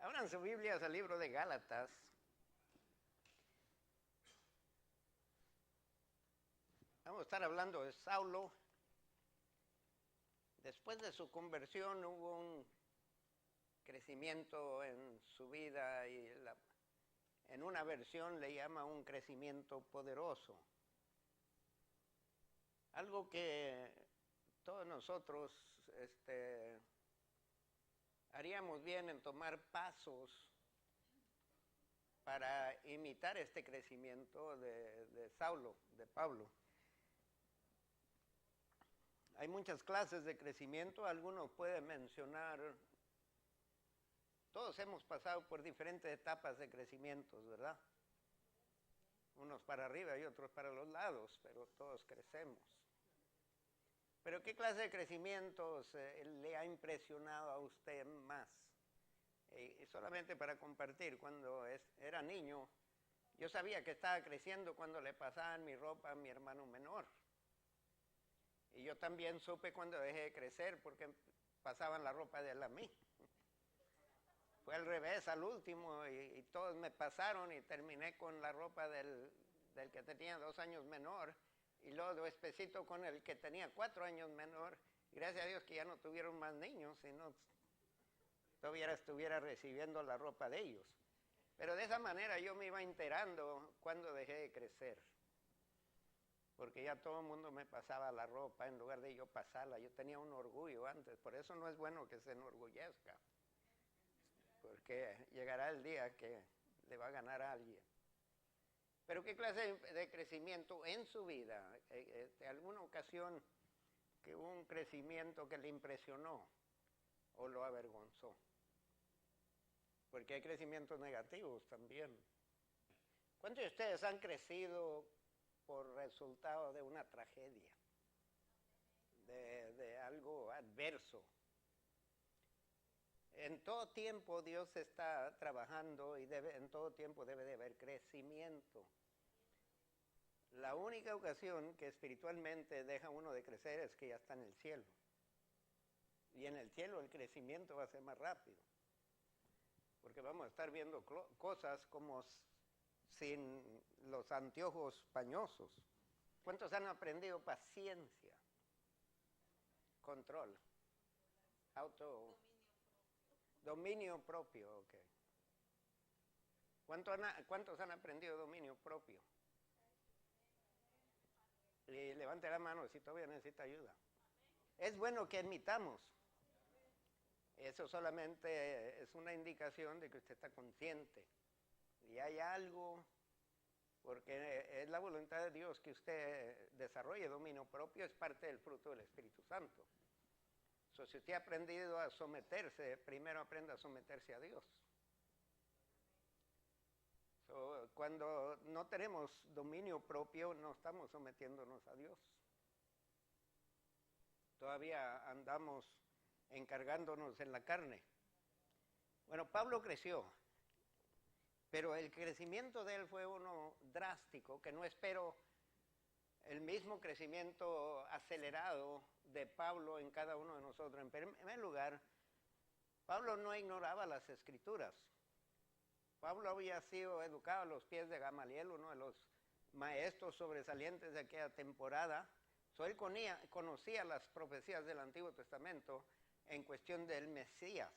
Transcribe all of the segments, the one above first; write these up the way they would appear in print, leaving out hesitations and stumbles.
Abran su Biblia al libro de Gálatas. Vamos a estar hablando de Saulo. Después de su conversión hubo un crecimiento en su vida y en una versión le llama un crecimiento poderoso. Algo que todos nosotros haríamos bien en tomar pasos para imitar este crecimiento de Saulo, de Pablo. Hay muchas clases de crecimiento, algunos pueden mencionar, todos hemos pasado por diferentes etapas de crecimientos, ¿verdad? Unos para arriba y otros para los lados, pero todos crecemos. Pero ¿qué clase de crecimientos le ha impresionado a usted más? Solamente para compartir, cuando era niño, yo sabía que estaba creciendo cuando le pasaban mi ropa a mi hermano menor. Y yo también supe cuando dejé de crecer porque pasaban la ropa de él a mí. Fue al revés al último y todos me pasaron y terminé con la ropa del que tenía 2 años menor y luego despacito con el que tenía 4 años menor. Gracias a Dios que ya no tuvieron más niños, si no todavía estuviera recibiendo la ropa de ellos. Pero de esa manera yo me iba enterando cuando dejé de crecer. Porque ya todo el mundo me pasaba la ropa en lugar de yo pasarla. Yo tenía un orgullo antes, por eso no es bueno que se enorgullezca. Porque llegará el día que le va a ganar a alguien. Pero ¿qué clase de crecimiento en su vida? ¿Alguna ocasión que hubo un crecimiento que le impresionó o lo avergonzó? Porque hay crecimientos negativos también. ¿Cuántos de ustedes han crecido por resultado de una tragedia, de algo adverso? En todo tiempo Dios está trabajando y en todo tiempo debe de haber crecimiento. La única ocasión que espiritualmente deja uno de crecer es que ya está en el cielo. Y en el cielo el crecimiento va a ser más rápido. Porque vamos a estar viendo cosas como sin los anteojos pañosos. ¿Cuántos han aprendido paciencia? Control. Dominio propio, ok. ¿Cuántos han aprendido dominio propio? Y levante la mano si todavía necesita ayuda. Es bueno que admitamos. Eso solamente es una indicación de que usted está consciente. Y hay algo, porque es la voluntad de Dios que usted desarrolle dominio propio, es parte del fruto del Espíritu Santo. Si usted ha aprendido a someterse, primero aprenda a someterse a Dios. Cuando no tenemos dominio propio, no estamos sometiéndonos a Dios. Todavía andamos encargándonos en la carne. Bueno, Pablo creció, pero el crecimiento de él fue uno drástico, que no espero el mismo crecimiento acelerado de Pablo en cada uno de nosotros. En primer lugar, Pablo no ignoraba las Escrituras. Pablo había sido educado a los pies de Gamaliel, uno de los maestros sobresalientes de aquella temporada. Él conocía las profecías del Antiguo Testamento en cuestión del Mesías.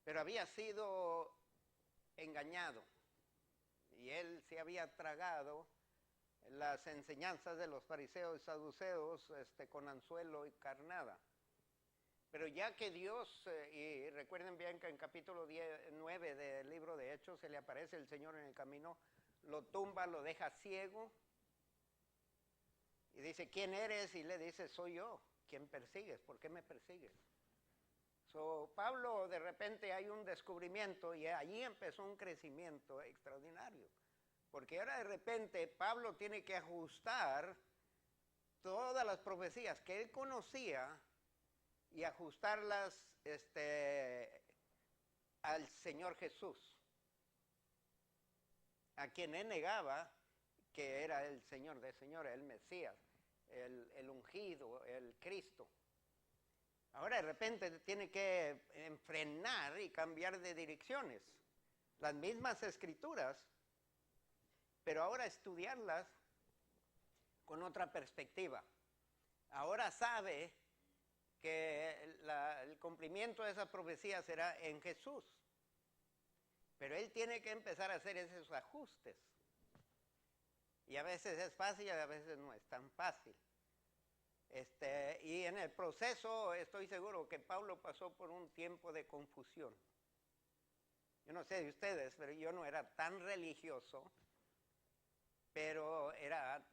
Pero había sido engañado y él se había tragado las enseñanzas de los fariseos y saduceos con anzuelo y carnada. Pero ya que Dios, y recuerden bien que en capítulo 9 del libro de Hechos se le aparece el Señor en el camino, lo tumba, lo deja ciego y dice, ¿quién eres? Y le dice, soy yo. ¿Quién persigues? ¿Por qué me persigues? Pablo, de repente hay un descubrimiento y allí empezó un crecimiento extraordinario. Porque ahora de repente Pablo tiene que ajustar todas las profecías que él conocía y ajustarlas al Señor Jesús, a quien él negaba que era el Señor de señores, el Mesías, el ungido, el Cristo. Ahora de repente tiene que frenar y cambiar de direcciones. Las mismas escrituras, pero ahora estudiarlas con otra perspectiva. Ahora sabe que el cumplimiento de esa profecía será en Jesús. Pero él tiene que empezar a hacer esos ajustes. Y a veces es fácil y a veces no es tan fácil. Y en el proceso estoy seguro que Pablo pasó por un tiempo de confusión. Yo no sé de ustedes, pero yo no era tan religioso, pero era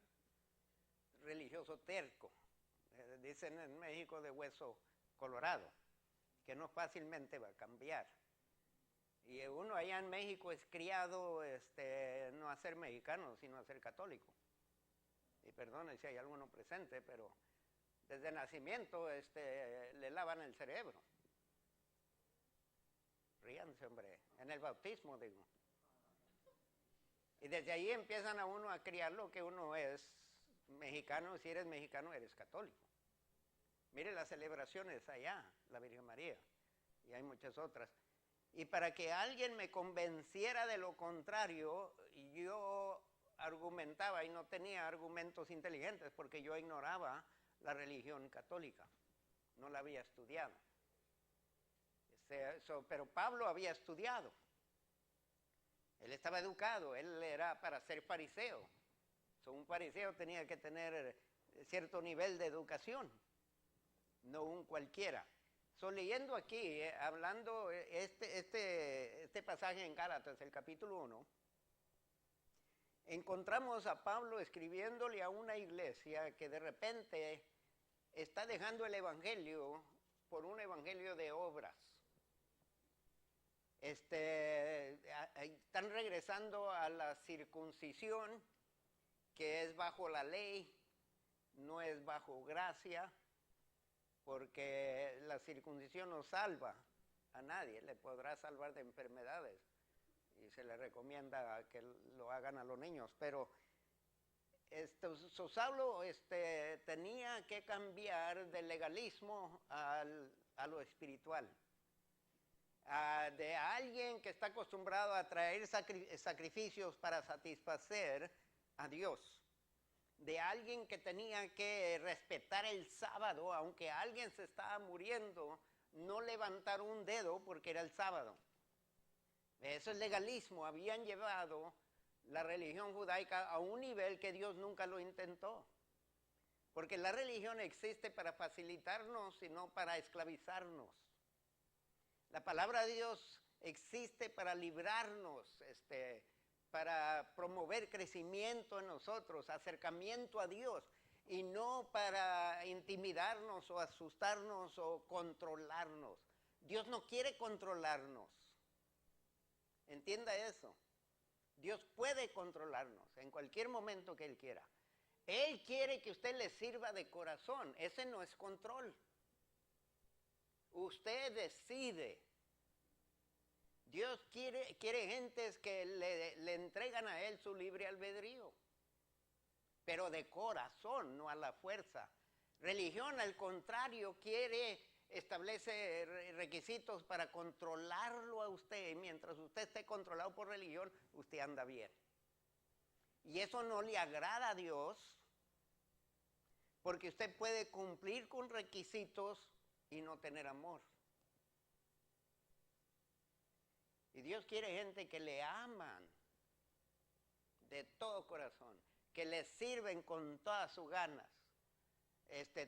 religioso terco. Dicen en México de hueso colorado, que no fácilmente va a cambiar. Y uno allá en México es criado no a ser mexicano, sino a ser católico. Y perdone si hay alguno presente, pero desde nacimiento le lavan el cerebro. Ríanse, hombre, en el bautismo, digo. Y desde ahí empiezan a uno a criar lo que uno es mexicano. Si eres mexicano, eres católico. Mire las celebraciones allá, la Virgen María, y hay muchas otras. Y para que alguien me convenciera de lo contrario, yo argumentaba y no tenía argumentos inteligentes porque yo ignoraba la religión católica, no la había estudiado. Pero Pablo había estudiado, él estaba educado, él era para ser fariseo. Un fariseo tenía que tener cierto nivel de educación, no un cualquiera. Leyendo aquí, hablando este pasaje en Gálatas, el capítulo 1, encontramos a Pablo escribiéndole a una iglesia que de repente está dejando el evangelio por un evangelio de obras. Están regresando a la circuncisión, que es bajo la ley, no es bajo gracia, porque la circuncisión no salva a nadie, le podrá salvar de enfermedades y se le recomienda que lo hagan a los niños, pero Saulo tenía que cambiar del legalismo a lo espiritual, de alguien que está acostumbrado a traer sacrificios para satisfacer a Dios, de alguien que tenía que respetar el sábado, aunque alguien se estaba muriendo, no levantar un dedo porque era el sábado. Eso es legalismo. Habían llevado la religión judaica a un nivel que Dios nunca lo intentó. Porque la religión existe para facilitarnos y no para esclavizarnos. La palabra de Dios existe para librarnos, para promover crecimiento en nosotros, acercamiento a Dios, y no para intimidarnos o asustarnos o controlarnos. Dios no quiere controlarnos. Entienda eso. Dios puede controlarnos en cualquier momento que Él quiera. Él quiere que usted le sirva de corazón. Ese no es control. Usted decide. Dios quiere gentes que le entregan a Él su libre albedrío, pero de corazón, no a la fuerza. Religión, al contrario, establece requisitos para controlarlo a usted. Mientras usted esté controlado por religión, usted anda bien. Y eso no le agrada a Dios, porque usted puede cumplir con requisitos y no tener amor. Y Dios quiere gente que le aman de todo corazón, que le sirven con todas sus ganas.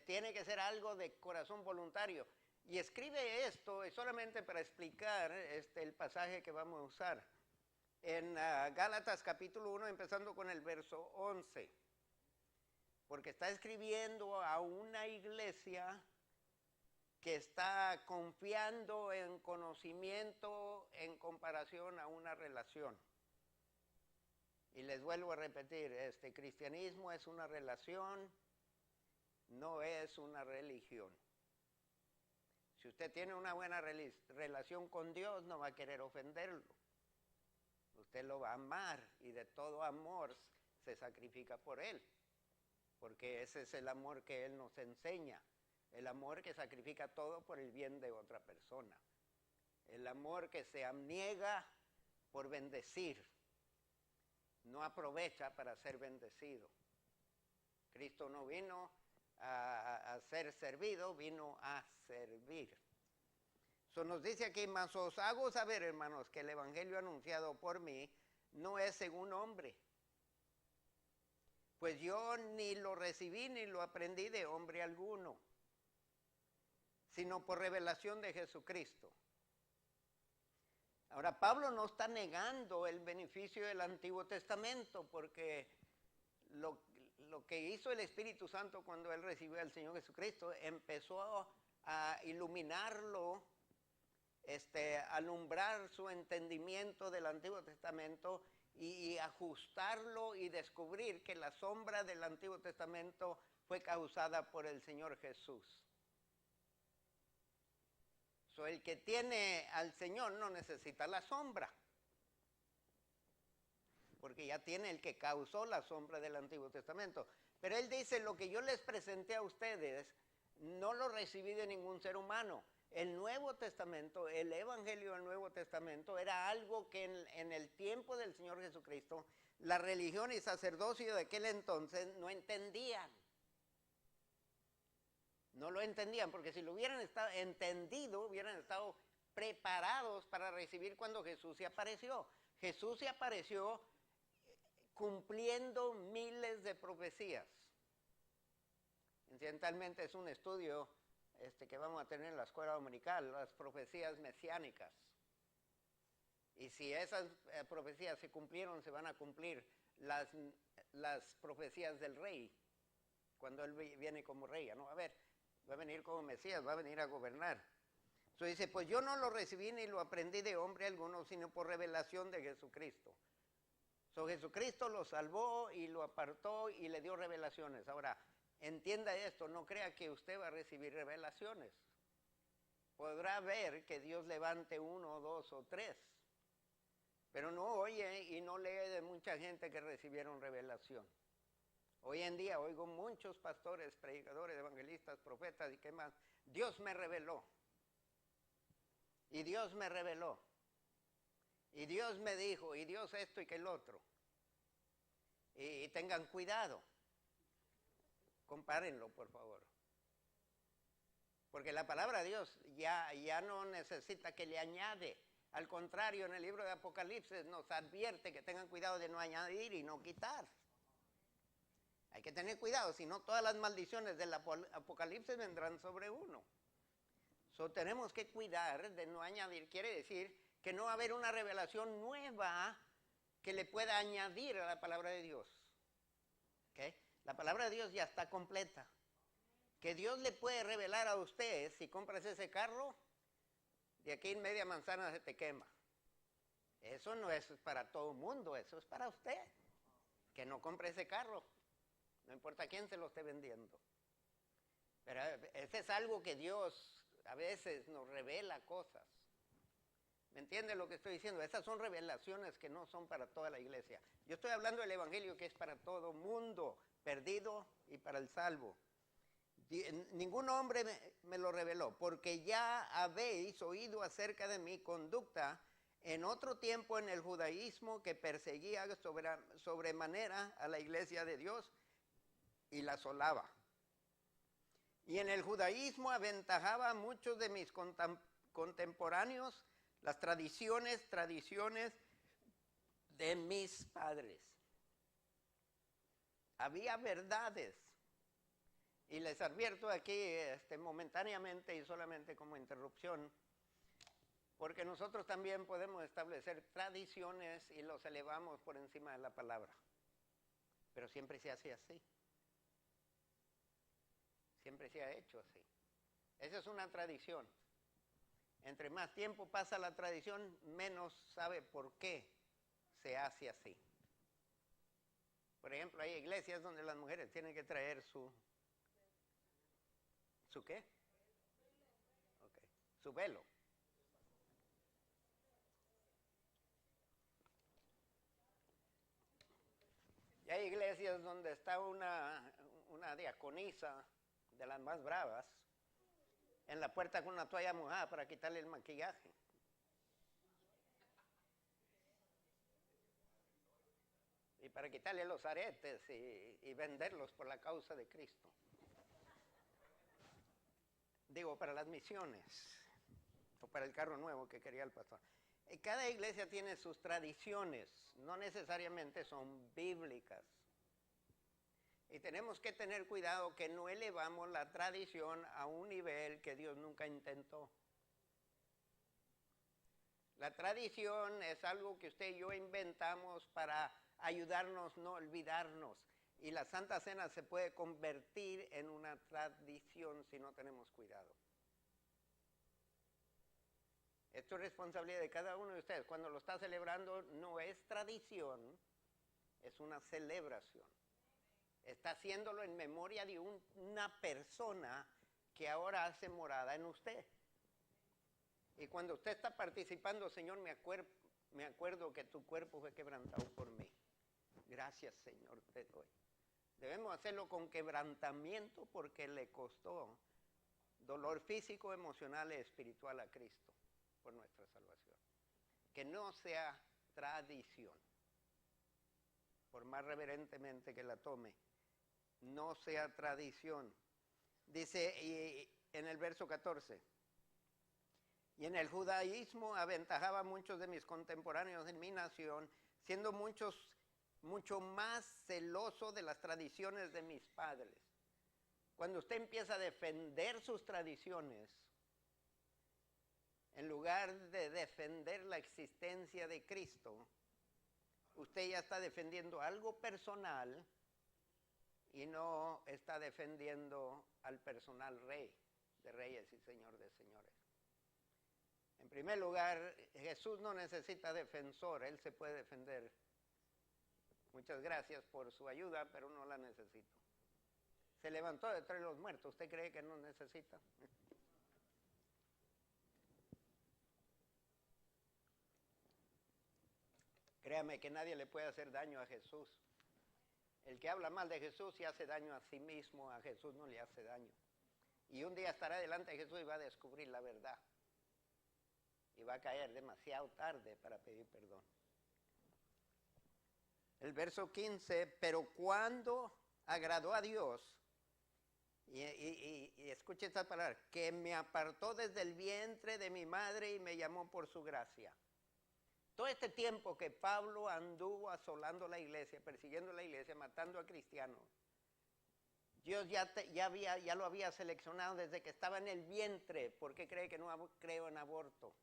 Tiene que ser algo de corazón voluntario. Y escribe esto solamente para explicar el pasaje que vamos a usar. En Gálatas capítulo 1, empezando con el verso 11. Porque está escribiendo a una iglesia que está confiando en conocimiento en comparación a una relación. Y les vuelvo a repetir, cristianismo es una relación, no es una religión. Si usted tiene una buena relación con Dios, no va a querer ofenderlo. Usted lo va a amar y de todo amor se sacrifica por Él, porque ese es el amor que Él nos enseña. El amor que sacrifica todo por el bien de otra persona. El amor que se abniega por bendecir. No aprovecha para ser bendecido. Cristo no vino a ser servido, vino a servir. Eso nos dice aquí, mas os hago saber, hermanos, que el evangelio anunciado por mí no es según hombre. Pues yo ni lo recibí ni lo aprendí de hombre alguno, sino por revelación de Jesucristo. Ahora, Pablo no está negando el beneficio del Antiguo Testamento, porque lo que hizo el Espíritu Santo cuando él recibió al Señor Jesucristo, empezó a iluminarlo, alumbrar su entendimiento del Antiguo Testamento y ajustarlo y descubrir que la sombra del Antiguo Testamento fue causada por el Señor Jesús. El que tiene al Señor no necesita la sombra, porque ya tiene el que causó la sombra del Antiguo Testamento. Pero él dice, lo que yo les presenté a ustedes, no lo recibí de ningún ser humano. El Nuevo Testamento, el Evangelio del Nuevo Testamento, era algo que en el tiempo del Señor Jesucristo, la religión y sacerdocio de aquel entonces no entendían. No lo entendían, porque si lo hubieran estado entendido, hubieran estado preparados para recibir cuando Jesús se apareció. Jesús se apareció cumpliendo miles de profecías. Incidentalmente es un estudio que vamos a tener en la escuela dominical, las profecías mesiánicas. Y si esas profecías se cumplieron, se van a cumplir las profecías del rey, cuando él viene como rey, ¿no? A ver, va a venir como Mesías, va a venir a gobernar. Entonces dice, pues yo no lo recibí ni lo aprendí de hombre alguno, sino por revelación de Jesucristo. Jesucristo lo salvó y lo apartó y le dio revelaciones. Ahora, entienda esto, no crea que usted va a recibir revelaciones. Podrá ver que Dios levante 1, 2 o 3, pero no oye y no lee de mucha gente que recibieron revelación. Hoy en día oigo muchos pastores, predicadores, evangelistas, profetas y qué más. Dios me reveló. Y Dios me reveló. Y Dios me dijo, y Dios esto y que el otro. Y tengan cuidado. Compárenlo, por favor. Porque la palabra de Dios ya no necesita que le añade. Al contrario, en el libro de Apocalipsis nos advierte que tengan cuidado de no añadir y no quitar. Hay que tener cuidado, si no todas las maldiciones del Apocalipsis vendrán sobre uno. Tenemos que cuidar de no añadir. Quiere decir que no va a haber una revelación nueva que le pueda añadir a la palabra de Dios. ¿Okay? La palabra de Dios ya está completa. Que Dios le puede revelar a usted, si compras ese carro, de aquí en media manzana se te quema. Eso no es para todo el mundo, eso es para usted. Que no compre ese carro. No importa quién se lo esté vendiendo. Pero ese es algo que Dios a veces nos revela cosas. ¿Me entiende lo que estoy diciendo? Esas son revelaciones que no son para toda la iglesia. Yo estoy hablando del evangelio que es para todo mundo, perdido y para el salvo. Ningún hombre me lo reveló, porque ya habéis oído acerca de mi conducta en otro tiempo en el judaísmo, que perseguía sobremanera a la iglesia de Dios y la asolaba. Y en el judaísmo aventajaba a muchos de mis contemporáneos las tradiciones de mis padres. Había verdades. Y les advierto aquí momentáneamente y solamente como interrupción, porque nosotros también podemos establecer tradiciones y los elevamos por encima de la palabra. Pero siempre se hace así. Siempre se ha hecho así. Esa es una tradición. Entre más tiempo pasa la tradición, menos sabe por qué se hace así. Por ejemplo, hay iglesias donde las mujeres tienen que traer ¿su qué? Okay. Su velo. Y hay iglesias donde está una diaconisa de las más bravas, en la puerta con una toalla mojada para quitarle el maquillaje. Y para quitarle los aretes y venderlos por la causa de Cristo. Digo, para las misiones, o para el carro nuevo que quería el pastor. Cada iglesia tiene sus tradiciones, no necesariamente son bíblicas. Y tenemos que tener cuidado que no elevamos la tradición a un nivel que Dios nunca intentó. La tradición es algo que usted y yo inventamos para ayudarnos no olvidarnos. Y la Santa Cena se puede convertir en una tradición si no tenemos cuidado. Esto es responsabilidad de cada uno de ustedes. Cuando lo está celebrando no es tradición, es una celebración. Está haciéndolo en memoria de una persona que ahora hace morada en usted. Y cuando usted está participando, Señor, me acuerdo que tu cuerpo fue quebrantado por mí. Gracias, Señor, te doy. Debemos hacerlo con quebrantamiento porque le costó dolor físico, emocional y espiritual a Cristo por nuestra salvación. Que no sea tradición, por más reverentemente que la tome, no sea tradición. Dice y en el verso 14, y en el judaísmo aventajaba a muchos de mis contemporáneos en mi nación, siendo mucho más celoso de las tradiciones de mis padres. Cuando usted empieza a defender sus tradiciones, en lugar de defender la existencia de Cristo, usted ya está defendiendo algo personal y no está defendiendo al personal rey de reyes y señor de señores. En primer lugar, Jesús no necesita defensor, Él se puede defender. Muchas gracias por su ayuda, pero no la necesito. Se levantó de entre los muertos, ¿usted cree que no necesita? Créame que nadie le puede hacer daño a Jesús. El que habla mal de Jesús y hace daño a sí mismo, a Jesús no le hace daño. Y un día estará delante de Jesús y va a descubrir la verdad. Y va a caer demasiado tarde para pedir perdón. El verso 15, pero cuando agradó a Dios, y escuche esta palabra, que me apartó desde el vientre de mi madre y me llamó por su gracia. Todo este tiempo que Pablo anduvo asolando la iglesia, persiguiendo la iglesia, matando a cristianos, Dios ya lo había seleccionado desde que estaba en el vientre. ¿Por qué cree que no creo en aborto?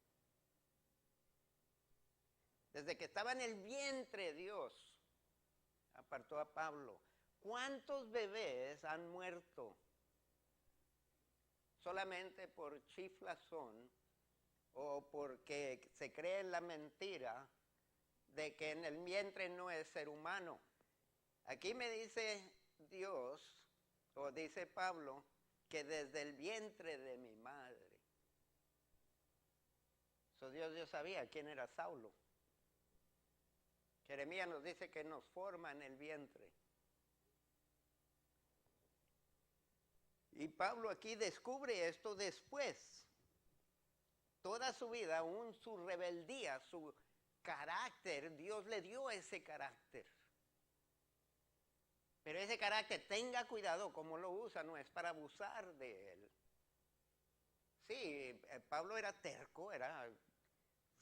Desde que estaba en el vientre, Dios apartó a Pablo. ¿Cuántos bebés han muerto solamente por chiflazón o porque se cree en la mentira de que en el vientre no es ser humano? Aquí me dice Dios, o dice Pablo, que desde el vientre de mi madre. Dios sabía quién era Saulo. Jeremías nos dice que nos forma en el vientre. Y Pablo aquí descubre esto después. Toda su vida, aún su rebeldía, su carácter, Dios le dio ese carácter. Pero ese carácter, tenga cuidado cómo lo usa, no es para abusar de él. Sí, Pablo era terco,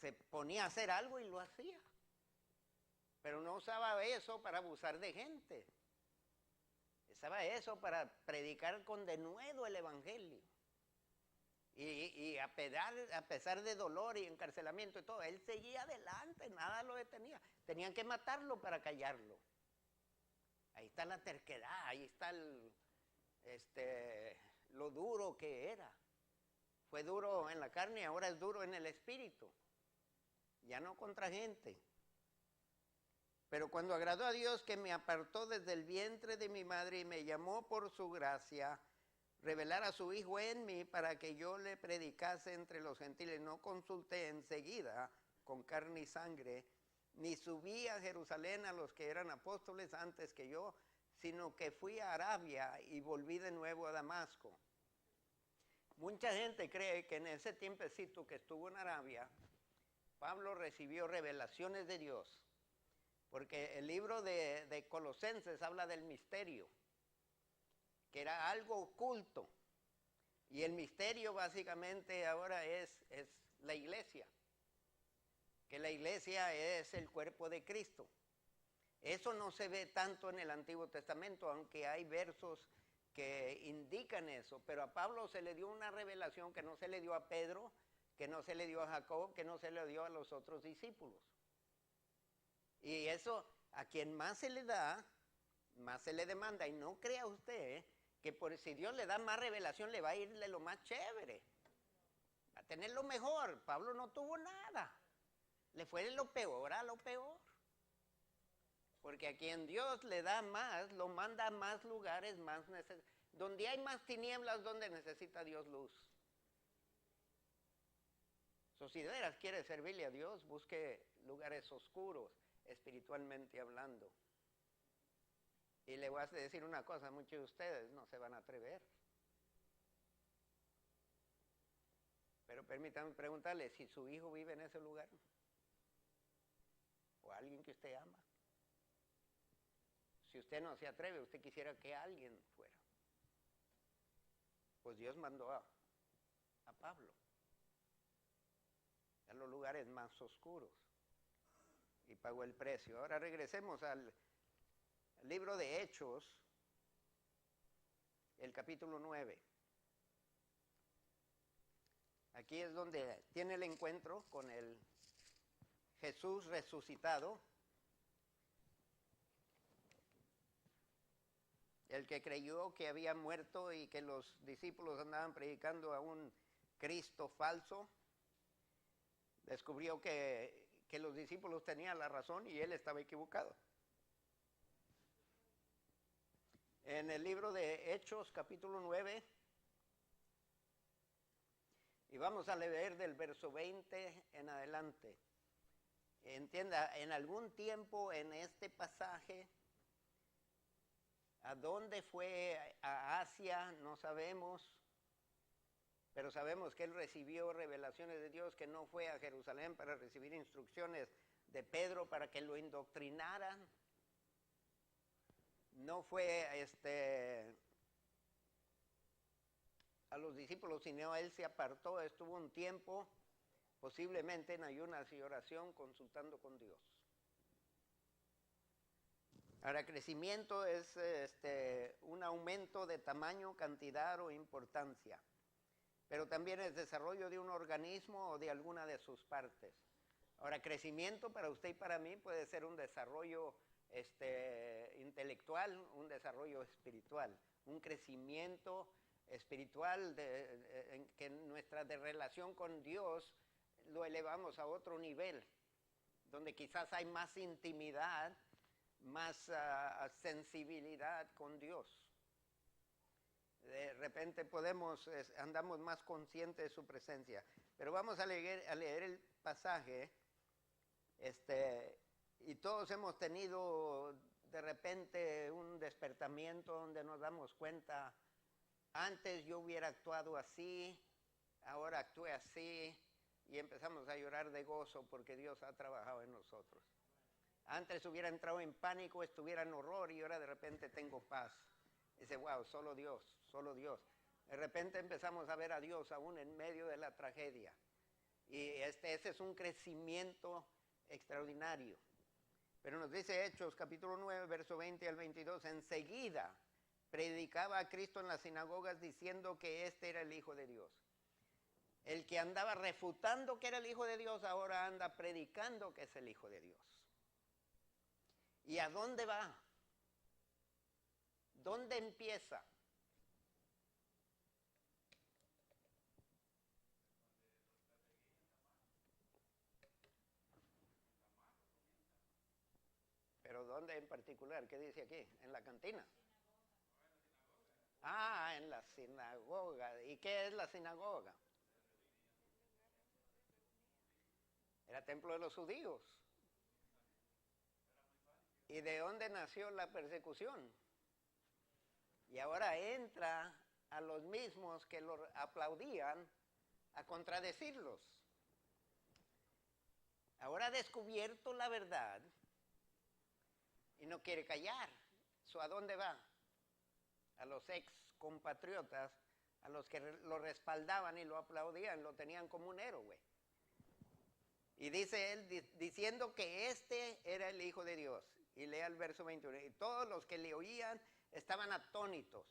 se ponía a hacer algo y lo hacía. Pero no usaba eso para abusar de gente. Usaba eso para predicar con denuedo el evangelio. Y a pesar de dolor y encarcelamiento y todo, él seguía adelante, nada lo detenía. Tenían que matarlo para callarlo. Ahí está la terquedad, ahí está lo duro que era. Fue duro en la carne y ahora es duro en el espíritu. Ya no contra gente. Pero cuando agradó a Dios que me apartó desde el vientre de mi madre y me llamó por su gracia, revelar a su Hijo en mí para que yo le predicase entre los gentiles. No consulté enseguida con carne y sangre, ni subí a Jerusalén a los que eran apóstoles antes que yo, sino que fui a Arabia y volví de nuevo a Damasco. Mucha gente cree que en ese tiempecito que estuvo en Arabia, Pablo recibió revelaciones de Dios, porque el libro de Colosenses habla del misterio, que era algo oculto, y el misterio básicamente ahora es la iglesia, que la iglesia es el cuerpo de Cristo. Eso no se ve tanto en el Antiguo Testamento, aunque hay versos que indican eso, pero a Pablo se le dio una revelación que no se le dio a Pedro, que no se le dio a Jacob, que no se le dio a los otros discípulos. Y eso, a quien más se le da, más se le demanda. Y no crea usted que por si Dios le da más revelación, le va a ir de lo más chévere. Va a tener lo mejor. Pablo no tuvo nada. Le fue de lo peor a lo peor. Porque a quien Dios le da más, lo manda a más lugares, donde hay más tinieblas, donde necesita Dios luz. Si de veras quiere servirle a Dios, busque lugares oscuros, espiritualmente hablando. Y le voy a decir una cosa, muchos de ustedes no se van a atrever. Pero permítanme preguntarle si su hijo vive en ese lugar. O alguien que usted ama. Si usted no se atreve, usted quisiera que alguien fuera. Pues Dios mandó a Pablo a los lugares más oscuros y pagó el precio. Ahora regresemos al libro de Hechos, el capítulo 9. Aquí es donde tiene el encuentro con el Jesús resucitado, el que creyó que había muerto y que los discípulos andaban predicando a un Cristo falso. Descubrió que los discípulos tenían la razón y él estaba equivocado. En el libro de Hechos, capítulo 9, y vamos a leer del verso 20 en adelante. Entienda, en algún tiempo en este pasaje, ¿a dónde fue? A Asia, no sabemos. Pero sabemos que él recibió revelaciones de Dios, que no fue a Jerusalén para recibir instrucciones de Pedro para que lo indoctrinaran. No fue a los discípulos, sino él se apartó, estuvo un tiempo, posiblemente en ayunas y oración, consultando con Dios. Ahora, crecimiento es un aumento de tamaño, cantidad o importancia. Pero también es desarrollo de un organismo o de alguna de sus partes. Ahora, crecimiento para usted y para mí puede ser un desarrollo intelectual, un desarrollo espiritual, un crecimiento espiritual que nuestra relación con Dios lo elevamos a otro nivel, donde quizás hay más intimidad, más sensibilidad con Dios. De repente andamos más conscientes de su presencia. Pero vamos a leer el pasaje, y todos hemos tenido de repente un despertamiento donde nos damos cuenta, antes yo hubiera actuado así, ahora actué así, y empezamos a llorar de gozo porque Dios ha trabajado en nosotros. Antes hubiera entrado en pánico, estuviera en horror, y ahora de repente tengo paz. Dice, wow, solo Dios, solo Dios. De repente empezamos a ver a Dios aún en medio de la tragedia. Y ese es un crecimiento extraordinario. Pero nos dice Hechos, capítulo 9, verso 20 al 22, enseguida predicaba a Cristo en las sinagogas diciendo que este era el Hijo de Dios. El que andaba refutando que era el Hijo de Dios, ahora anda predicando que es el Hijo de Dios. ¿Y a dónde va? ¿Dónde empieza? ¿Pero dónde en particular? ¿Qué dice aquí? ¿En la cantina? Ah, en la sinagoga. ¿Y qué es la sinagoga? Era templo de los judíos. ¿Y de dónde nació la persecución? Y ahora entra a los mismos que lo aplaudían a contradecirlos. Ahora ha descubierto la verdad y no quiere callar. ¿A dónde va? A los ex compatriotas, a los que lo respaldaban y lo aplaudían, lo tenían como un héroe. Y dice él, diciendo que este era el Hijo de Dios. Y lea el verso 21. Y todos los que le oían estaban atónitos.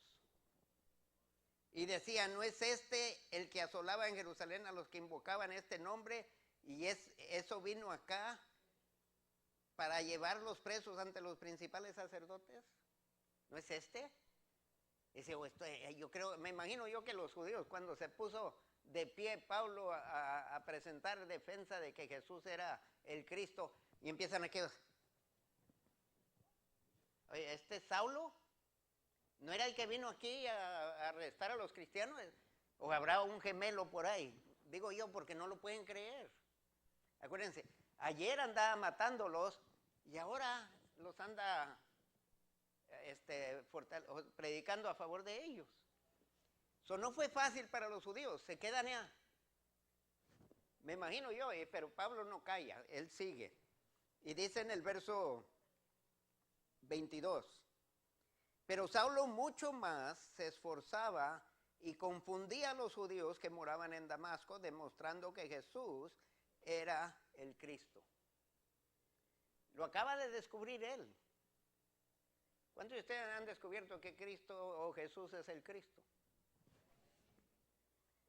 Y decían, ¿no es este el que asolaba en Jerusalén a los que invocaban este nombre? Y eso vino acá para llevar los presos ante los principales sacerdotes. ¿No es este? Dice, yo creo, me imagino yo que los judíos, cuando se puso de pie Pablo a presentar defensa de que Jesús era el Cristo, y empiezan aquí, oye, ¿este Saulo no era el que vino aquí a arrestar a los cristianos? ¿O habrá un gemelo por ahí? Digo yo, porque no lo pueden creer. Acuérdense, ayer andaba matándolos y ahora los anda predicando a favor de ellos. Eso no fue fácil para los judíos, se quedan ya. Me imagino yo, pero Pablo no calla, él sigue. Y dice en el verso 22, pero Saulo mucho más se esforzaba y confundía a los judíos que moraban en Damasco, demostrando que Jesús era el Cristo. Lo acaba de descubrir él. ¿Cuántos de ustedes han descubierto que Cristo o Jesús es el Cristo?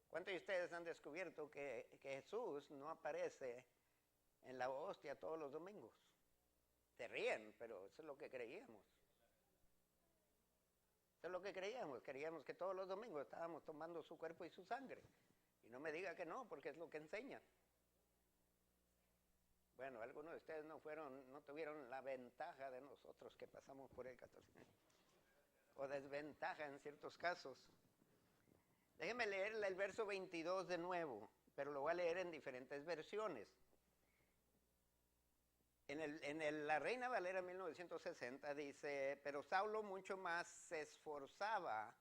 ¿Cuántos de ustedes han descubierto que Jesús no aparece en la hostia todos los domingos? Se ríen, pero eso es lo que creíamos. Eso es lo que creíamos. Creíamos que todos los domingos estábamos tomando su cuerpo y su sangre. Y no me diga que no, porque es lo que enseñan. Bueno, algunos de ustedes no tuvieron la ventaja de nosotros que pasamos por el catolicismo. O desventaja en ciertos casos. Déjenme leer el verso 22 de nuevo, pero lo voy a leer en diferentes versiones. En la Reina Valera 1960 dice, pero Saulo mucho más se esforzaba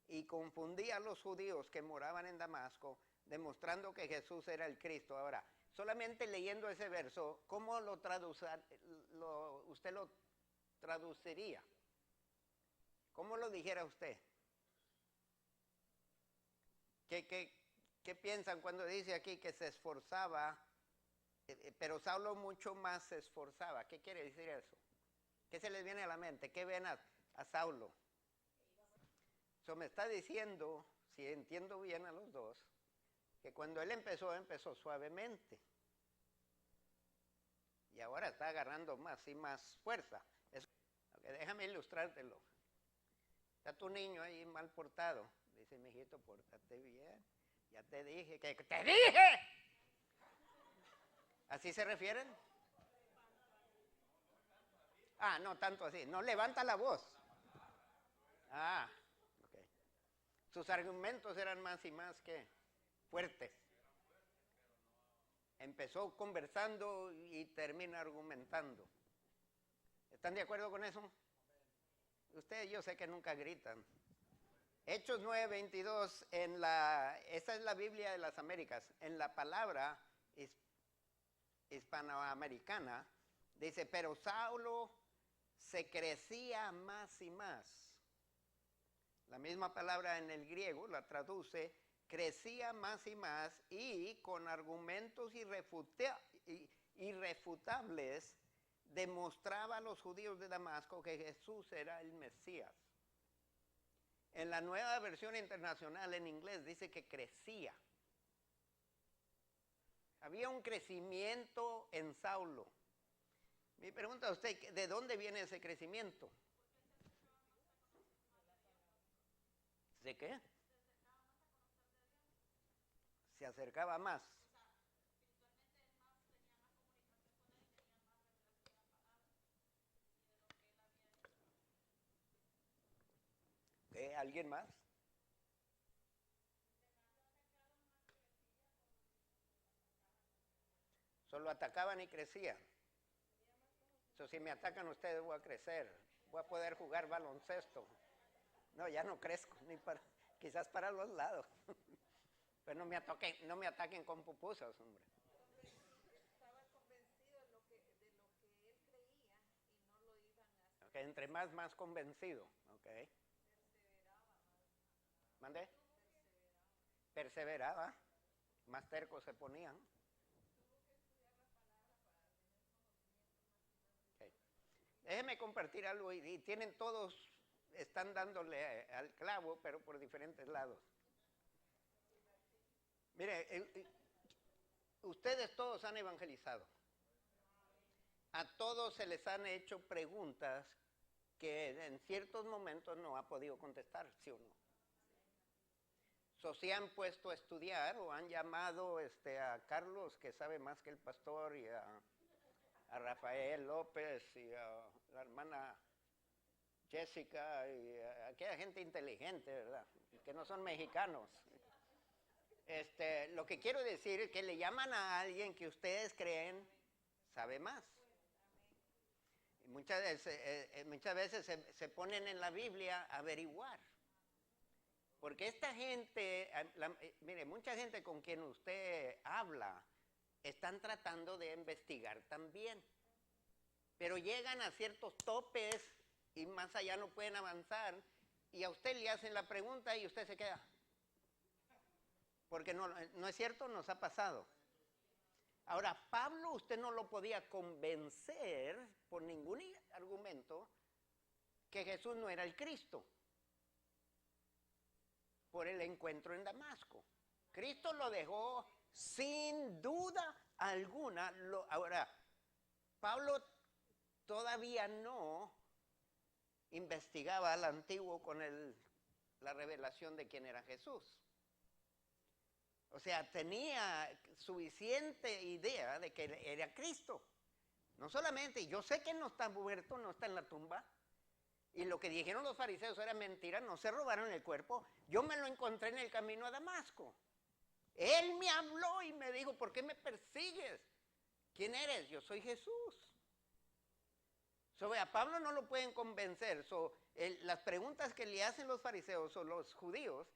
y confundía a los judíos que moraban en Damasco, demostrando que Jesús era el Cristo. Ahora, solamente leyendo ese verso, ¿cómo usted lo traduciría? ¿Cómo lo dijera usted? ¿Qué piensan cuando dice aquí que se esforzaba, pero Saulo mucho más se esforzaba? ¿Qué quiere decir eso? ¿Qué se les viene a la mente? ¿Qué ven a Saulo? Eso me está diciendo, si entiendo bien a los dos, que cuando él empezó suavemente. Y ahora está agarrando más y más fuerza. Déjame ilustrártelo. Está tu niño ahí mal portado. Dice, mijito, pórtate bien. Ya te dije que... ¡Te dije! ¿Así se refieren? Ah, no tanto así. No levanta la voz. Ah, ok. Sus argumentos eran más y más que fuertes. Empezó conversando y termina argumentando. ¿Están de acuerdo con eso? Ustedes yo sé que nunca gritan. Hechos 9:22, esta es la Biblia de las Américas, en la palabra hispanoamericana, dice, pero Saulo se crecía más y más. La misma palabra en el griego la traduce, crecía más y más, y con argumentos irrefutables demostraba a los judíos de Damasco que Jesús era el Mesías. En la Nueva Versión Internacional en inglés dice que crecía. Había un crecimiento en Saulo. Mi pregunta a usted, ¿de dónde viene ese crecimiento? ¿De qué? Se acercaba más. ¿Alguien más? Solo atacaban y crecían. Si me atacan ustedes voy a crecer, voy a poder jugar baloncesto. No, ya no crezco, Quizás para los lados. Pero no me ataquen con pupusas, hombre. Estaba convencido de lo que él creía y no lo iban a hacer. Okay, entre más convencido. Okay. ¿Mande? Perseveraba. Más tercos se ponían. Okay. Déjeme compartir algo y tienen todos, están dándole al clavo, pero por diferentes lados. Mire, ustedes todos han evangelizado. A todos se les han hecho preguntas que en ciertos momentos no ha podido contestar, ¿sí o no? So, se han puesto a estudiar o han llamado a Carlos, que sabe más que el pastor, y a Rafael López y a la hermana Jessica y a aquella gente inteligente, ¿verdad? Que no son mexicanos. Lo que quiero decir es que le llaman a alguien que ustedes creen sabe más. Muchas veces se ponen en la Biblia a averiguar. Porque esta gente, mire, mucha gente con quien usted habla, están tratando de investigar también. Pero llegan a ciertos topes y más allá no pueden avanzar. Y a usted le hacen la pregunta y usted se queda. Porque no es cierto, nos ha pasado. Ahora, Pablo usted no lo podía convencer por ningún argumento que Jesús no era el Cristo. Por el encuentro en Damasco. Cristo lo dejó sin duda alguna. Ahora, Pablo todavía no investigaba al antiguo con la revelación de quién era Jesús. O sea, tenía suficiente idea de que era Cristo. No solamente, yo sé que no está muerto, no está en la tumba. Y lo que dijeron los fariseos era mentira, no se robaron el cuerpo. Yo me lo encontré en el camino a Damasco. Él me habló y me dijo, ¿por qué me persigues? ¿Quién eres? Yo soy Jesús. A Pablo no lo pueden convencer. Las preguntas que le hacen los fariseos o los judíos,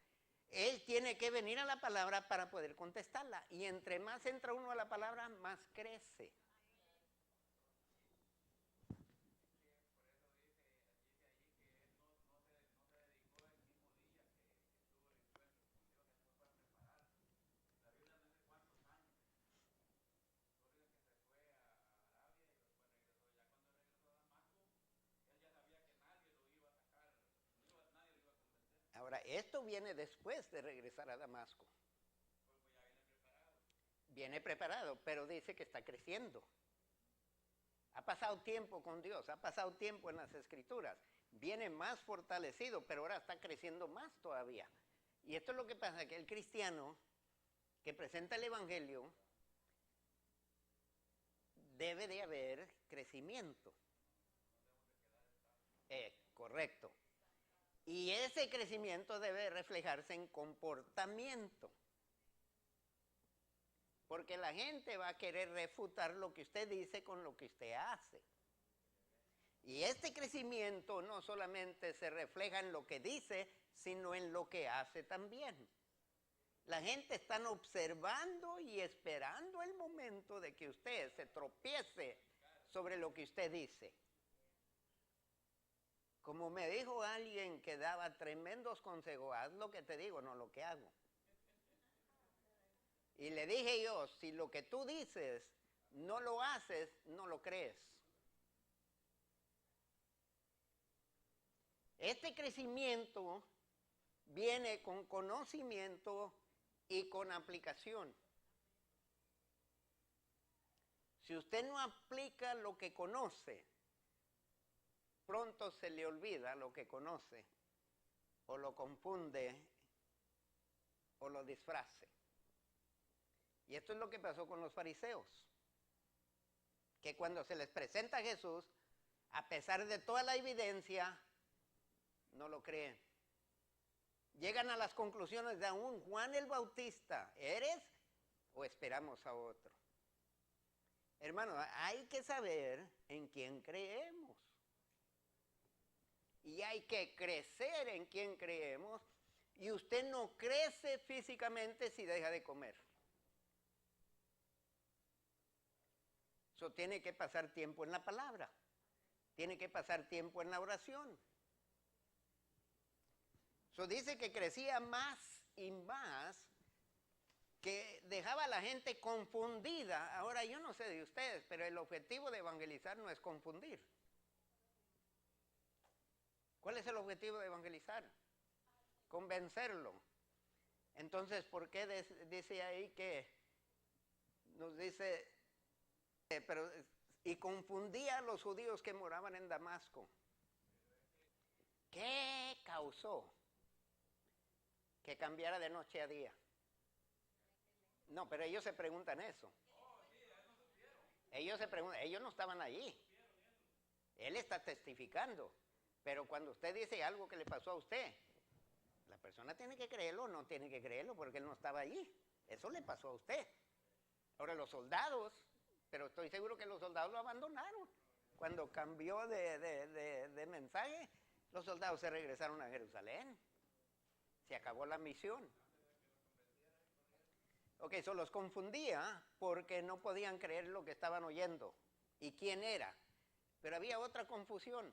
él tiene que venir a la palabra para poder contestarla. Y entre más entra uno a la palabra, más crece. Ahora, esto viene después de regresar a Damasco. Viene preparado, pero dice que está creciendo. Ha pasado tiempo con Dios, ha pasado tiempo en las Escrituras. Viene más fortalecido, pero ahora está creciendo más todavía. Y esto es lo que pasa, que el cristiano que presenta el Evangelio debe de haber crecimiento. Correcto. Y ese crecimiento debe reflejarse en comportamiento. Porque la gente va a querer refutar lo que usted dice con lo que usted hace. Y este crecimiento no solamente se refleja en lo que dice, sino en lo que hace también. La gente está observando y esperando el momento de que usted se tropiece sobre lo que usted dice. Como me dijo alguien que daba tremendos consejos, haz lo que te digo, no lo que hago. Y le dije yo, si lo que tú dices no lo haces, no lo crees. Este crecimiento viene con conocimiento y con aplicación. Si usted no aplica lo que conoce, pronto se le olvida lo que conoce, o lo confunde, o lo disfrace. Y esto es lo que pasó con los fariseos, que cuando se les presenta a Jesús, a pesar de toda la evidencia, no lo creen. Llegan a las conclusiones de aún Juan el Bautista, ¿eres o esperamos a otro? Hermano, hay que saber en quién creemos. Y hay que crecer en quién creemos y usted no crece físicamente si deja de comer. Eso tiene que pasar tiempo en la palabra, tiene que pasar tiempo en la oración. Eso dice que crecía más y más, que dejaba a la gente confundida. Ahora yo no sé de ustedes, pero el objetivo de evangelizar no es confundir. ¿Cuál es el objetivo de evangelizar? Convencerlo. Entonces, ¿por qué dice ahí que nos dice, y confundía a los judíos que moraban en Damasco? ¿Qué causó que cambiara de noche a día? No, pero ellos se preguntan eso. Ellos se preguntan, ellos no estaban allí. Él está testificando. Pero cuando usted dice algo que le pasó a usted, la persona tiene que creerlo o no tiene que creerlo porque él no estaba allí. Eso le pasó a usted. Ahora los soldados, pero estoy seguro que los soldados lo abandonaron. Cuando cambió de mensaje, los soldados se regresaron a Jerusalén. Se acabó la misión. Ok, eso los confundía porque no podían creer lo que estaban oyendo y quién era. Pero había otra confusión.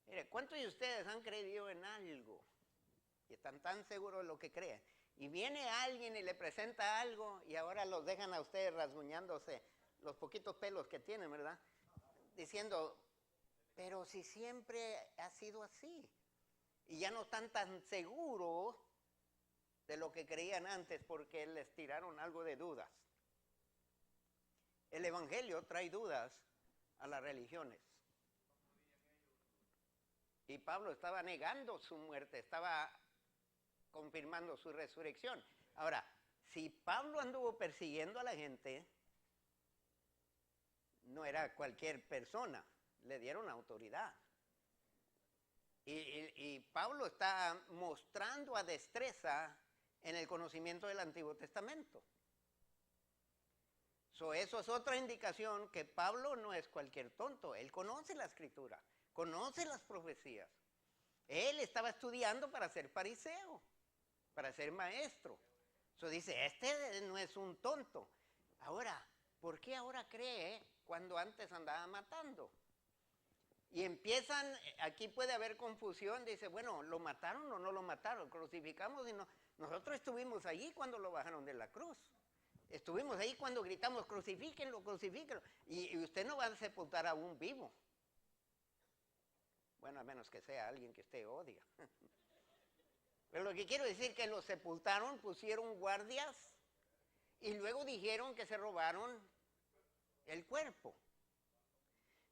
Mire, ¿cuántos de ustedes han creído en algo y están tan seguros de lo que creen? Y viene alguien y le presenta algo y ahora los dejan a ustedes rasguñándose los poquitos pelos que tienen, ¿verdad? Diciendo, pero si siempre ha sido así. Y ya no están tan seguros de lo que creían antes porque les tiraron algo de dudas. El evangelio trae dudas a las religiones. Y Pablo estaba negando su muerte, estaba confirmando su resurrección. Ahora, si Pablo anduvo persiguiendo a la gente, no era cualquier persona, le dieron autoridad. Y Pablo está mostrando a destreza en el conocimiento del Antiguo Testamento. Eso es otra indicación que Pablo no es cualquier tonto, él conoce la Escritura, conoce las profecías. Él estaba estudiando para ser fariseo, para ser maestro. Eso dice, este no es un tonto. Ahora, ¿por qué ahora cree cuando antes andaba matando? Y empiezan, aquí puede haber confusión, dice, bueno, ¿lo mataron o no lo mataron? Crucificamos y no. Nosotros estuvimos allí cuando lo bajaron de la cruz. Estuvimos ahí cuando gritamos, crucifíquenlo, crucifíquenlo. Y usted no va a sepultar a un vivo. Bueno, a menos que sea alguien que usted odia. Pero lo que quiero decir es que lo sepultaron, pusieron guardias y luego dijeron que se robaron el cuerpo.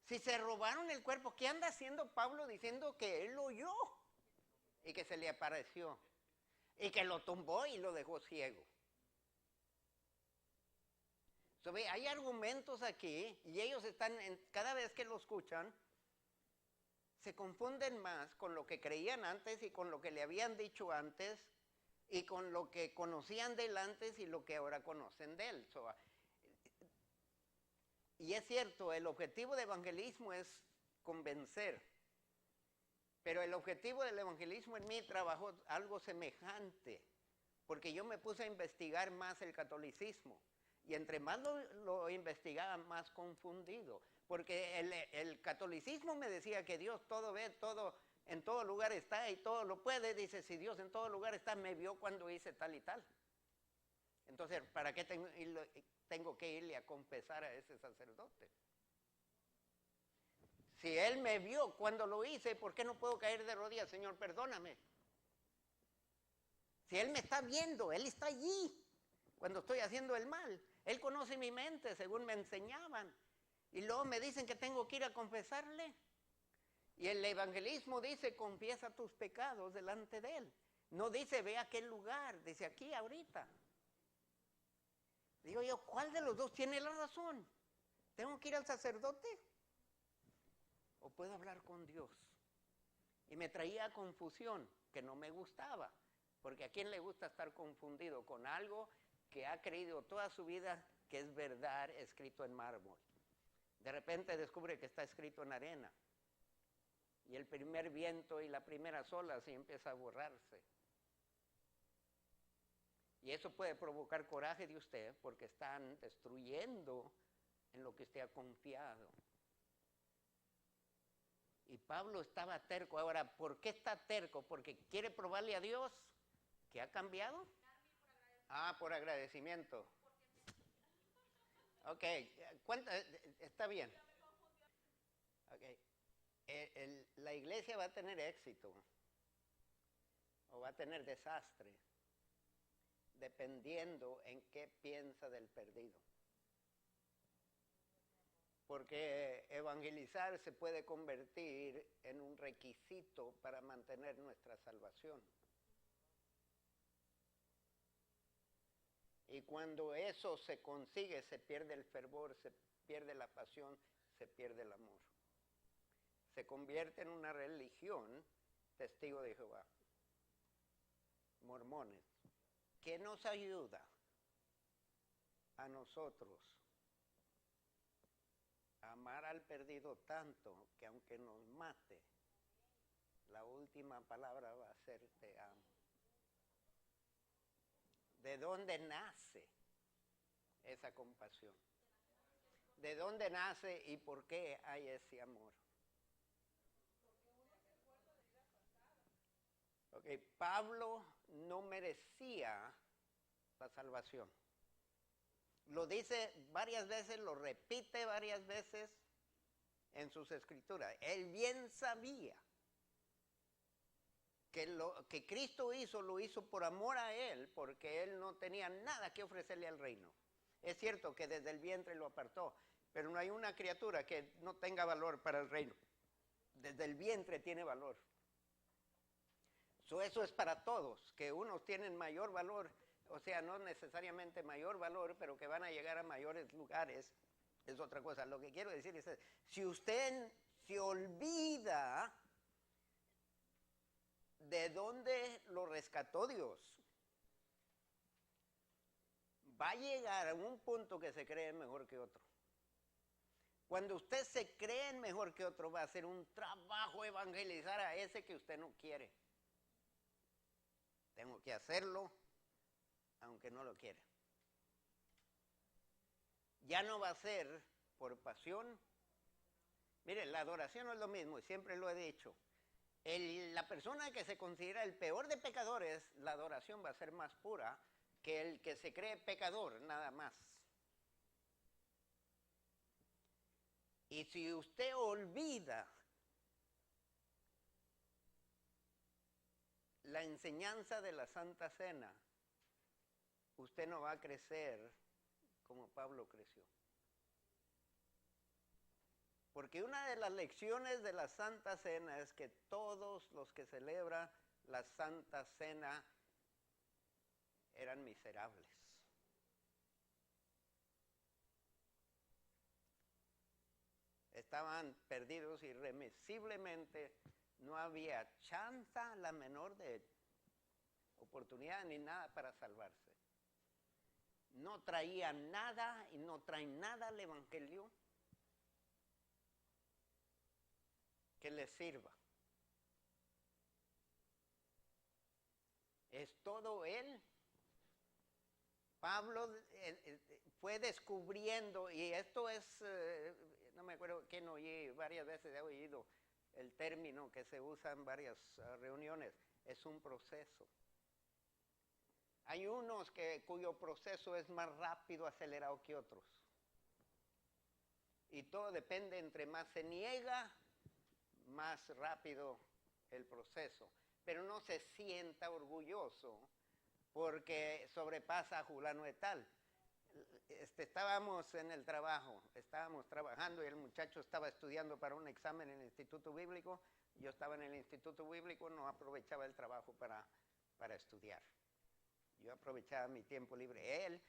Si se robaron el cuerpo, ¿qué anda haciendo Pablo diciendo que él lo oyó? Y que se le apareció. Y que lo tumbó y lo dejó ciego. Hay argumentos aquí y ellos están, cada vez que lo escuchan, se confunden más con lo que creían antes y con lo que le habían dicho antes y con lo que conocían de él antes y lo que ahora conocen de él. Y es cierto, el objetivo del evangelismo es convencer, pero el objetivo del evangelismo en mí trabajó algo semejante, porque yo me puse a investigar más el catolicismo, y entre más lo investigaba, más confundido, porque el catolicismo me decía que Dios todo ve, todo, en todo lugar está y todo lo puede. Dice, si Dios en todo lugar está, me vio cuando hice tal y tal. Entonces, ¿para qué tengo que irle a confesar a ese sacerdote? Si Él me vio cuando lo hice, ¿por qué no puedo caer de rodillas? Señor, perdóname. Si Él me está viendo, Él está allí cuando estoy haciendo el mal. Él conoce mi mente, según me enseñaban. Y luego me dicen que tengo que ir a confesarle. Y el evangelismo dice, confiesa tus pecados delante de Él. No dice, ve a aquel lugar, dice aquí ahorita. Digo yo, ¿cuál de los dos tiene la razón? ¿Tengo que ir al sacerdote? ¿O puedo hablar con Dios? Y me traía confusión, que no me gustaba. Porque ¿a quién le gusta estar confundido con algo que ha creído toda su vida que es verdad escrito en mármol? De repente descubre que está escrito en arena. y el primer viento y la primera ola así empieza a borrarse. Y eso puede provocar coraje de usted porque están destruyendo en lo que usted ha confiado. Y Pablo estaba terco. Ahora, ¿por qué está terco? ¿Porque quiere probarle a Dios que ha cambiado? Por agradecimiento. Ok, está bien. Okay. La iglesia va a tener éxito o va a tener desastre dependiendo en qué piensa del perdido. Porque evangelizar se puede convertir en un requisito para mantener nuestra salvación. Y cuando eso se consigue, se pierde el fervor, se pierde la pasión, se pierde el amor. Se convierte en una religión, testigo de Jehová, mormones, que nos ayuda a nosotros a amar al perdido tanto que aunque nos mate, la última palabra va a ser te amo. ¿De dónde nace esa compasión? ¿De dónde nace y por qué hay ese amor? Okay, Pablo no merecía la salvación. Lo dice varias veces, lo repite varias veces en sus escrituras. Él bien sabía que lo que Cristo hizo, lo hizo por amor a él, porque él no tenía nada que ofrecerle al reino. Es cierto que desde el vientre lo apartó, pero no hay una criatura que no tenga valor para el reino. Desde el vientre tiene valor. Eso es para todos, que unos tienen mayor valor, o sea, no necesariamente mayor valor, pero que van a llegar a mayores lugares, es otra cosa. Lo que quiero decir es, si usted se olvida de dónde lo rescató Dios, va a llegar a un punto que se cree mejor que otro. Cuando usted se cree mejor que otro, va a ser un trabajo evangelizar a ese que usted no quiere. Tengo que hacerlo, aunque no lo quiera. Ya no va a ser por pasión. Mire, la adoración no es lo mismo, y siempre lo he dicho. La persona que se considera el peor de pecadores, la adoración va a ser más pura que el que se cree pecador, nada más. Y si usted olvida la enseñanza de la Santa Cena, usted no va a crecer como Pablo creció. Porque una de las lecciones de la Santa Cena es que todos los que celebran la Santa Cena eran miserables. Estaban perdidos irremisiblemente, no había chance, la menor de oportunidad ni nada para salvarse. No traían nada y no traen nada al Evangelio que les sirva. Es todo él. Pablo fue descubriendo, y esto es, no me acuerdo quién oí, varias veces he oído el término que se usa en varias reuniones, es un proceso. Hay unos cuyo proceso es más rápido, acelerado que otros. Y todo depende, entre más se niega, más rápido el proceso. Pero no se sienta orgulloso porque sobrepasa a fulano de tal. Estábamos en el trabajo, estábamos trabajando y el muchacho estaba estudiando para un examen en el Instituto Bíblico. Yo estaba en el Instituto Bíblico, no aprovechaba el trabajo para estudiar. Yo aprovechaba mi tiempo libre. Él,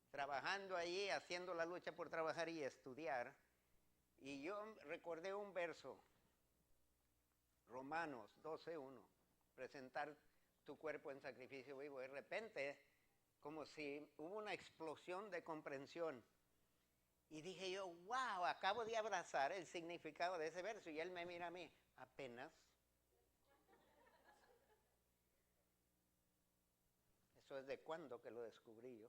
trabajando allí, haciendo la lucha por trabajar y estudiar. Y yo recordé un verso, Romanos 12:1, presentar tu cuerpo en sacrificio vivo. De repente, como si hubo una explosión de comprensión. Y dije yo, wow, acabo de abrazar el significado de ese verso. Y él me mira a mí, apenas. Eso es de cuándo que lo descubrí yo.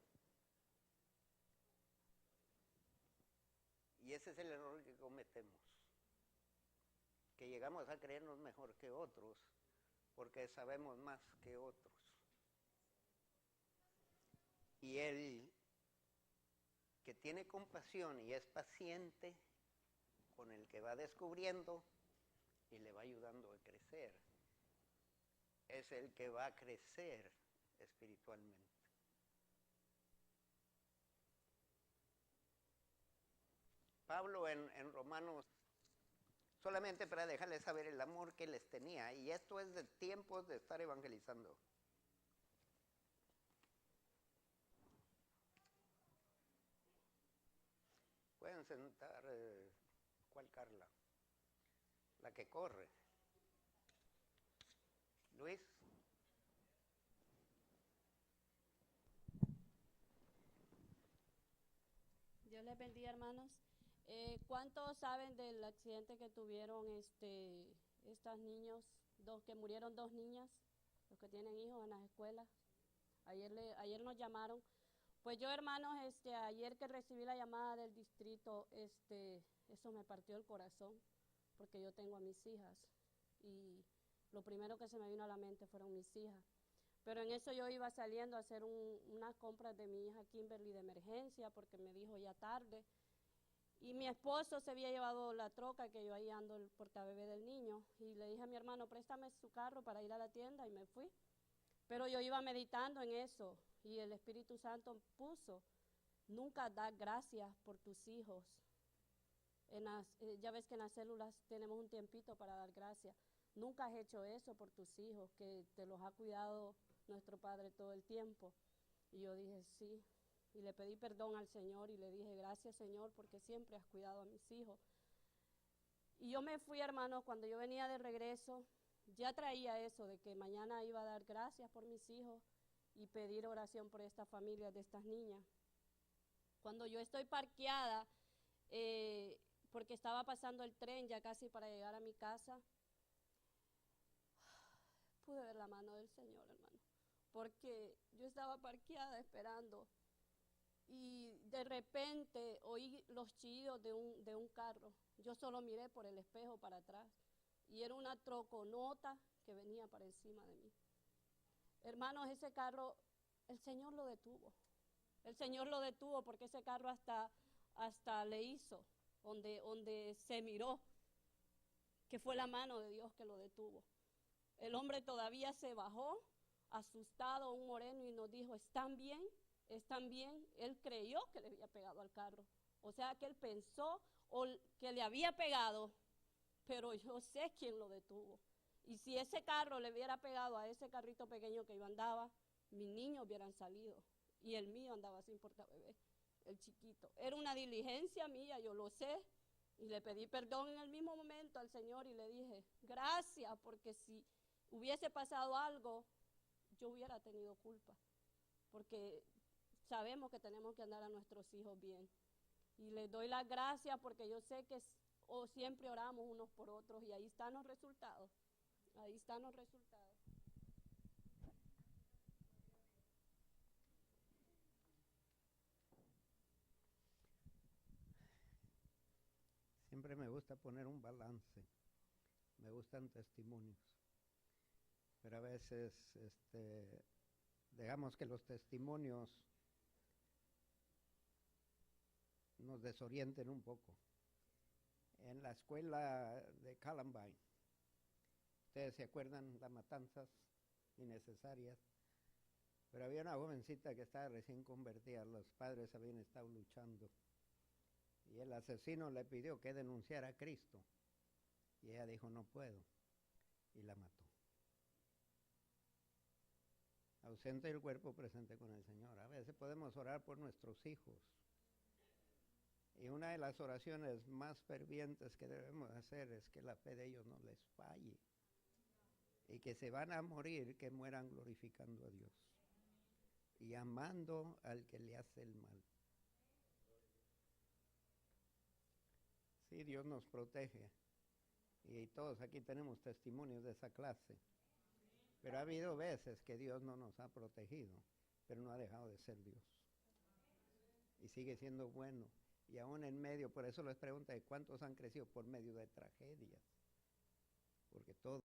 Y ese es el error que cometemos. Que llegamos a creernos mejor que otros porque sabemos más que otros. Y él, que tiene compasión y es paciente con el que va descubriendo y le va ayudando a crecer, es el que va a crecer espiritualmente. Pablo en Romanos, solamente para dejarles saber el amor que les tenía, y esto es de tiempos de estar evangelizando. Pueden sentar, ¿cuál Carla? La que corre. Luis. Dios les bendiga, hermanos. ¿Cuántos saben del accidente que tuvieron estos niños, que murieron 2 niñas, los que tienen hijos en las escuelas? Ayer nos llamaron. Pues yo, hermanos, ayer que recibí la llamada del distrito, eso me partió el corazón, porque yo tengo a mis hijas y lo primero que se me vino a la mente fueron mis hijas. Pero en eso yo iba saliendo a hacer unas compras de mi hija Kimberly de emergencia, porque me dijo ya tarde. Y mi esposo se había llevado la troca, que yo ahí ando el portabebé del niño, y le dije a mi hermano, préstame su carro para ir a la tienda, y me fui. Pero yo iba meditando en eso, y el Espíritu Santo puso, nunca da gracias por tus hijos. Ya ves que en las células tenemos un tiempito para dar gracias. Nunca has hecho eso por tus hijos, que te los ha cuidado nuestro Padre todo el tiempo. Y yo dije, sí. Y le pedí perdón al Señor y le dije, gracias, Señor, porque siempre has cuidado a mis hijos. Y yo me fui, hermano, cuando yo venía de regreso, ya traía eso de que mañana iba a dar gracias por mis hijos y pedir oración por esta familia de estas niñas. Cuando yo estoy parqueada, porque estaba pasando el tren ya casi para llegar a mi casa, pude ver la mano del Señor, hermano, porque yo estaba parqueada esperando y de repente oí los chillidos de un carro. Yo solo miré por el espejo para atrás y era una troconota que venía para encima de mí. Hermanos, ese carro, el Señor lo detuvo. El Señor lo detuvo porque ese carro hasta le hizo, donde se miró que fue la mano de Dios que lo detuvo. El hombre todavía se bajó, asustado, un moreno, y nos dijo, ¿están bien? ¿Están bien? Él creyó que le había pegado al carro. O sea que él pensó que le había pegado, pero yo sé quién lo detuvo. Y si ese carro le hubiera pegado a ese carrito pequeño que yo andaba, mis niños hubieran salido. Y el mío andaba sin portabebé, el chiquito. Era una diligencia mía, yo lo sé. Y le pedí perdón en el mismo momento al Señor y le dije, gracias, porque si hubiese pasado algo, yo hubiera tenido culpa. Porque sabemos que tenemos que andar a nuestros hijos bien. Y les doy las gracias porque yo sé que siempre oramos unos por otros y ahí están los resultados. Ahí están los resultados. Siempre me gusta poner un balance. Me gustan testimonios. Pero a veces dejamos que los testimonios nos desorienten un poco. En la escuela de Columbine, ustedes se acuerdan las matanzas innecesarias, pero había una jovencita que estaba recién convertida, los padres habían estado luchando y el asesino le pidió que denunciara a Cristo y ella dijo no puedo y la mató. Ausente el cuerpo, presente con el Señor. A veces podemos orar por nuestros hijos. Y una de las oraciones más fervientes que debemos hacer es que la fe de ellos no les falle. Y que se van a morir, que mueran glorificando a Dios. Y amando al que le hace el mal. Sí, Dios nos protege. Y todos aquí tenemos testimonios de esa clase. Pero ha habido veces que Dios no nos ha protegido, pero no ha dejado de ser Dios. Y sigue siendo bueno. Y aún en medio, por eso les pregunto, ¿cuántos han crecido por medio de tragedias? Porque todo